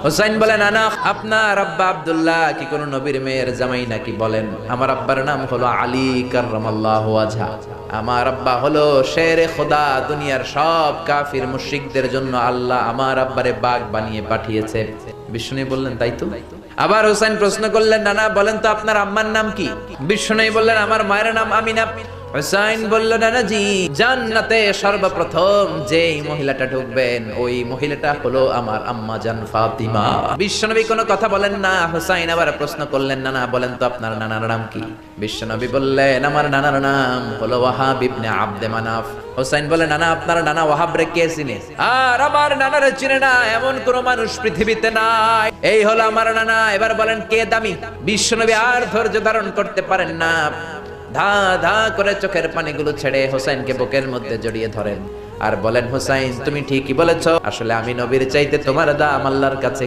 হুসাইন বলে, নানা আপনার আব্বা আব্দুল্লাহ কি কোন নবীর মেয়ের জামাই নাকি? বলেন, আমার আব্বার নাম হলো আলী কাররামাল্লাহু ওয়াজহা। আমার আব্বা হলো শেরে খোদা, দুনিয়ার সব কাফির মুশরিকদের জন্য আল্লাহ আমার আব্বারে বাঘ বানিয়ে পাঠিয়েছে। বিষ্ণু বললেন, তাই তো? আবার হুসাইন প্রশ্ন করলেন, নানা বলেন তো আপনার আম্মার নাম কি? বিষ্ণু বললেন, আমার মায়ের নাম আমিনা। হুসাইন বলল, নানাজি জান্নাতে সর্বপ্রথম যেই মহিলাটা ঢুকবেন ওই মহিলাটা হলো আমার আম্মা জান ফাতিমা। বিশ্বনবী কোনো কথা বলেন না। হুসাইন আবার প্রশ্ন করলেন, নানা বলেন তো আপনার নানার নাম কি? বিশ্বনবী বললেন, আমার নানার নাম হলো ওয়াহাব ইবনে আব্দে মানাফ। হুসাইন বলে, নানা আপনার নানা ওয়াহাব রে কে চিনে? আর আমার নানারে চিনে না এমন কোন মানুষ পৃথিবীতে নাই। এই হলো আমার নানা। এবার বলেন কে দামি? বিশ্বনবী আর ধৈর্য ধারণ করতে পারেন না, ধা ধা করে চোখের পানিগুলো ছেড়ে হুসাইনকে বুকের মধ্যে জড়িয়ে ধরেন আর বলেন, হুসাইন তুমি ঠিকই বলেছো, আসলে আমি নবীর চাইতে তোমার দাম আল্লাহর কাছে